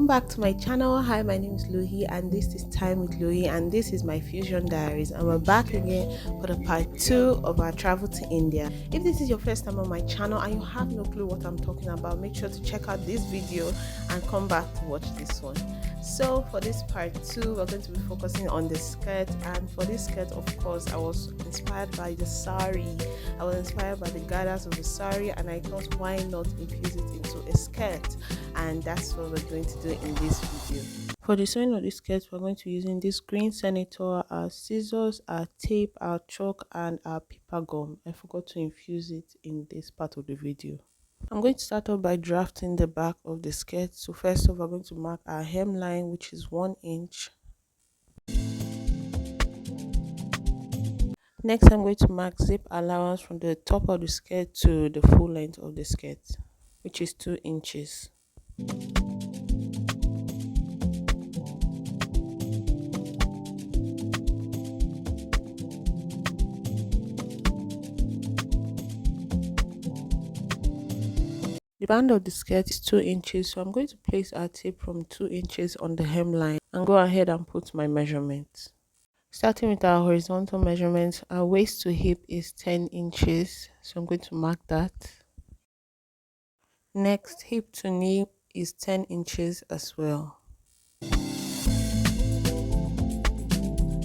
Welcome back to my channel. Hi, my name is Louie and this is Time with Louie, and this is my Fusion Diaries, and we're back again for the part 2 of our travel to India. If this is your first time on my channel and you have no clue what I'm talking about, make sure to check out this video and come back to watch this one. So for this part 2, we're going to be focusing on the skirt, and for this skirt, of course, I was inspired by the sari. I was inspired by the gathers of the sari, and I thought, why not infuse it into a skirt? And that's what we're going to do in this video. For the sewing of this skirt, we're going to be using this green senator, our scissors, our tape, our chalk, and our paper gum. I forgot to infuse it in this part of the video. I'm going to start off by drafting the back of the skirt. So first off, we're going to mark our hemline, which is 1 inch. Next, I'm going to mark zip allowance from the top of the skirt to the full length of the skirt, which is 2 inches. The band of the skirt is 2 inches, so I'm going to place our tape from 2 inches on the hemline and go ahead and put my measurements. Starting with our horizontal measurements, our waist to hip is 10 inches, so I'm going to mark that. Next, hip to knee is 10 inches as well.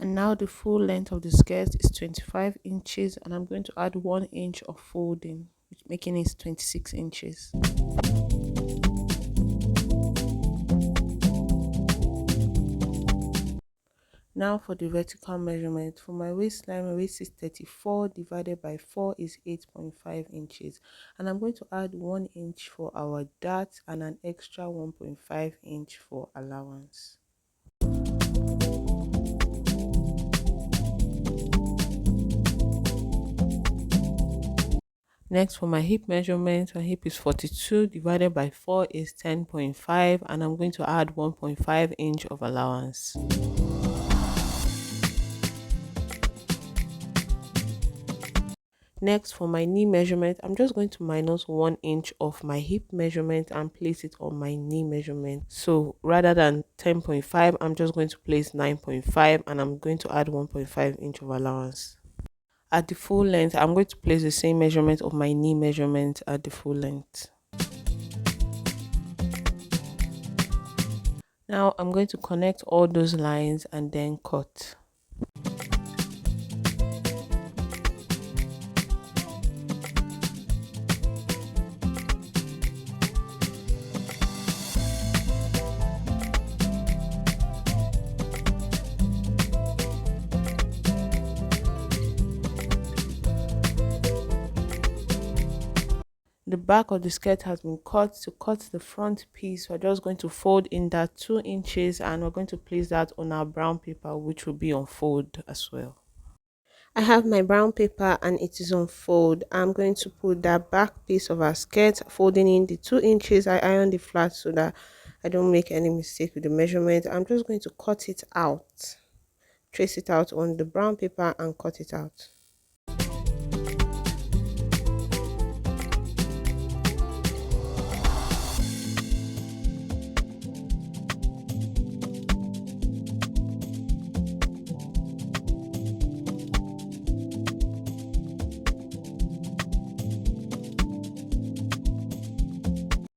And now the full length of the skirt is 25 inches, and I'm going to add 1 inch of folding, making it 26 inches. Now for the vertical measurement. For my waistline, my waist is 34 divided by 4 is 8.5 inches, and I'm going to add 1 inch for our dart and an extra 1.5 inch for allowance. Next, for my hip measurement, my hip is 42 divided by 4 is 10.5, and I'm going to add 1.5 inch of allowance. Next, for my knee measurement, I'm just going to minus 1 inch of my hip measurement and place it on my knee measurement. So rather than 10.5, I'm just going to place 9.5, and I'm going to add 1.5 inch of allowance. At the full length, I'm going to place the same measurement of my knee measurement at the full length. Now I'm going to connect all those lines and then cut. The back of the skirt has been cut. To cut the front piece, we're just going to fold in that 2 inches, and we're going to place that on our brown paper, which will be on fold as well. I have my brown paper and it is on fold. I'm going to put that back piece of our skirt, folding in the 2 inches. I ironed it flat so that I don't make any mistake with the measurement. I'm just going to cut it out, trace it out on the brown paper and cut it out.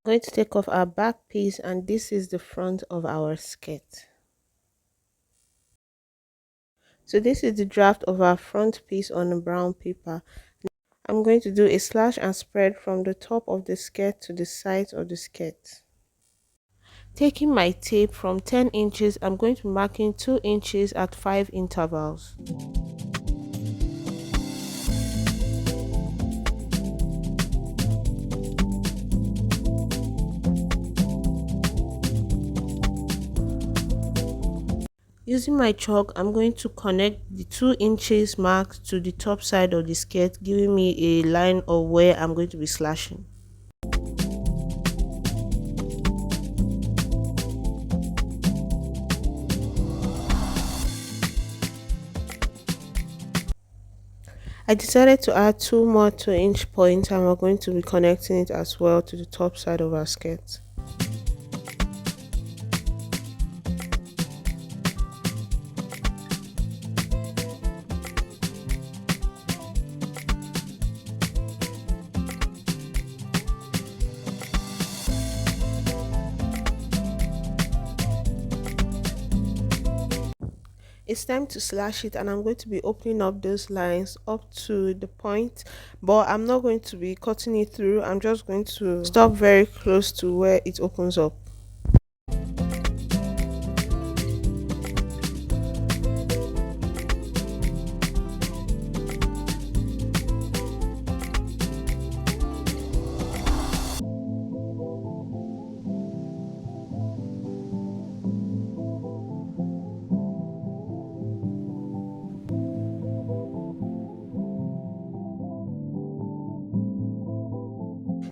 I'm going to take off our back piece, and this is the front of our skirt. So this is the draft of our front piece on the brown paper. I'm going to do a slash and spread from the top of the skirt to the sides of the skirt. Taking my tape from 10 inches, I'm going to be marking 2 inches at 5 intervals. Using my chalk, I'm going to connect the 2 inches mark to the top side of the skirt, giving me a line of where I'm going to be slashing. I decided to add 2 more 2-inch points, and we're going to be connecting it as well to the top side of our skirt. It's time to slash it, and I'm going to be opening up those lines up to the point, but I'm not going to be cutting it through. I'm just going to stop very close to where it opens up.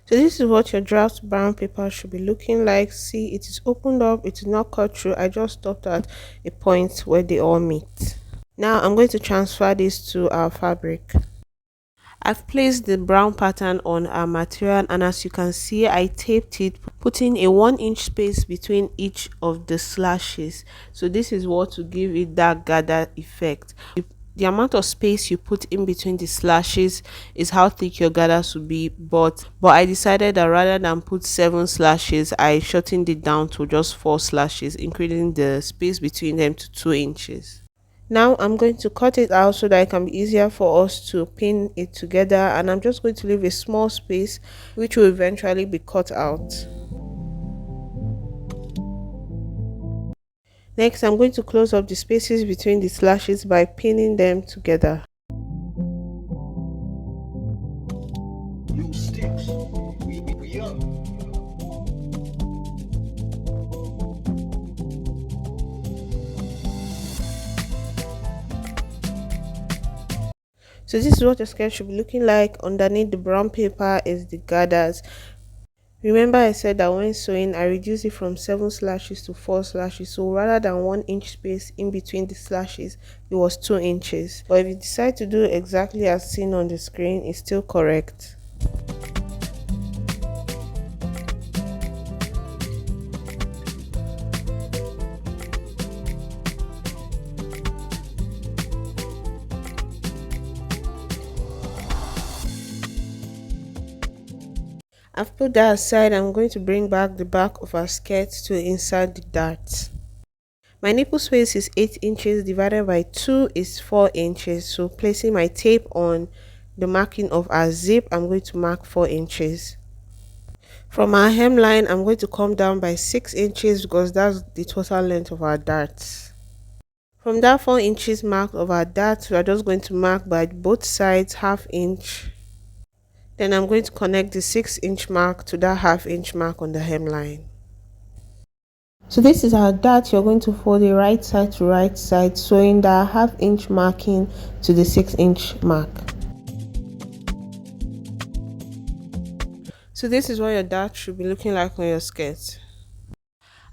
So this is what your draft brown paper should be looking like. See, it is opened up, it is not cut through. I just stopped at a point where they all meet. Now I'm going to transfer this to our fabric. I've placed the brown pattern on our material, and as you can see, I taped it, putting a 1 inch space between each of the slashes. So this is what will give it that gather effect. The amount of space you put in between the slashes is how thick your gathers will be, but I decided that rather than put 7 slashes, I shortened it down to just 4 slashes, increasing the space between them to 2 inches. Now I'm going to cut it out so that it can be easier for us to pin it together, and I'm just going to leave a small space which will eventually be cut out. Next, I'm going to close up the spaces between the slashes by pinning them together. So this is what your skirt should be looking like. Underneath the brown paper is the gathers. Remember I said that when sewing, I reduced it from 7 slashes to 4 slashes. So rather than 1 inch space in between the slashes, it was 2 inches. But if you decide to do exactly as seen on the screen, it's still correct. I've put that aside. I'm going to bring back the back of our skirt to insert the darts. My nipple space is 8 inches divided by 2 is 4 inches. So placing my tape on the marking of our zip, I'm going to mark 4 inches. From our hemline, I'm going to come down by 6 inches because that's the total length of our darts. From that 4 inches mark of our darts, we are just going to mark by both sides ½ inch. Then I'm going to connect the 6 inch mark to that ½ inch mark on the hemline. So this is our dart. You're going to fold it right side to right side, sewing that ½ inch marking to the 6 inch mark. So this is what your dart should be looking like on your skirt.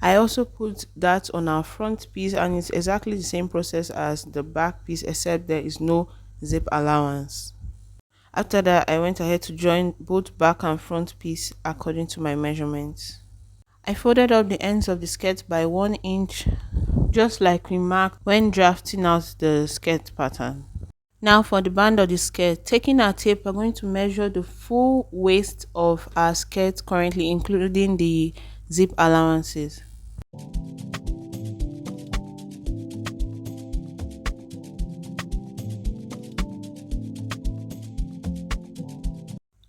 I also put that on our front piece, and it's exactly the same process as the back piece, except there is no zip allowance. After that, I went ahead to join both back and front piece according to my measurements. I folded up the ends of the skirt by 1 inch, just like we marked when drafting out the skirt pattern. Now for the band of the skirt, taking our tape, we're going to measure the full waist of our skirt currently, including the zip allowances.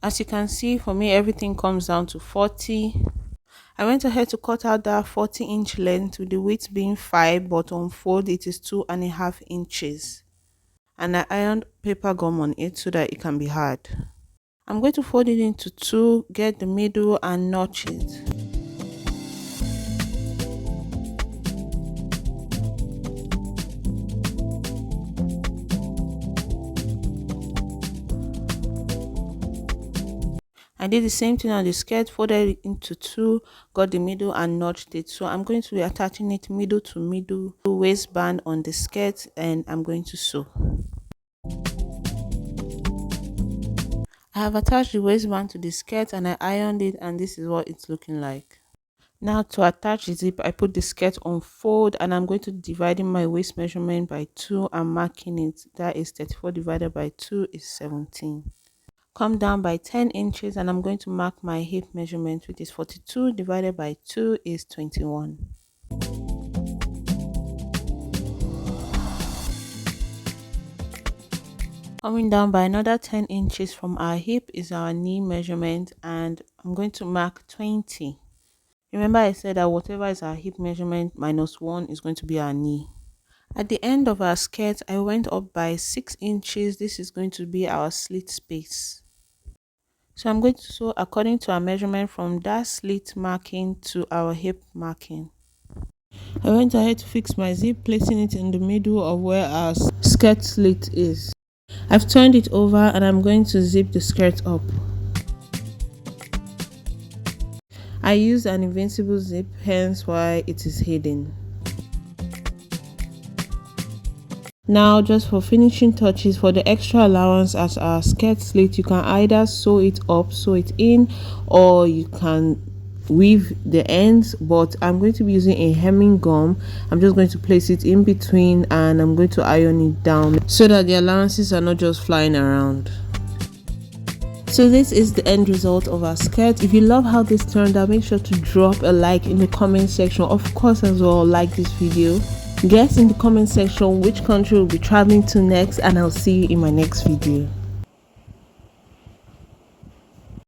As you can see, for me everything comes down to 40. I went ahead to cut out that 40-inch length with the width being 5, but on fold it is 2.5 inches. And I ironed paper gum on it so that it can be hard. I'm going to fold it into 2, get the middle and notch it. I did the same thing on the skirt, folded it into 2, got the middle and notched it. So I'm going to be attaching it middle to middle waistband on the skirt, and I'm going to sew. I have attached the waistband to the skirt and I ironed it, and this is what it's looking like. Now to attach the zip, I put the skirt on fold, and I'm going to dividing my waist measurement by 2 and marking it. That is 34 divided by 2 is 17. Come down by 10 inches and I'm going to mark my hip measurement, which is 42 divided by 2 is 21. Coming down by another 10 inches from our hip is our knee measurement, and I'm going to mark 20. Remember I said that whatever is our hip measurement minus 1 is going to be our knee. At the end of our skirt, I went up by 6 inches. This is going to be our slit space. So I'm going to sew according to our measurement from that slit marking to our hip marking. I went ahead to fix my zip, placing it in the middle of where our skirt slit is. I've turned it over and I'm going to zip the skirt up. I used an invincible zip, hence why it is hidden. Now, just for finishing touches, for the extra allowance as our skirt slit, you can either sew it up, sew it in, or you can weave the ends, but I'm going to be using a hemming gum. I'm just going to place it in between and I'm going to iron it down so that the allowances are not just flying around. So this is the end result of our skirt. If you love how this turned out, make sure to drop a like in the comment section. Of course, as well, like this video. Guess in the comment section which country we'll be traveling to next, and I'll see you in my next video.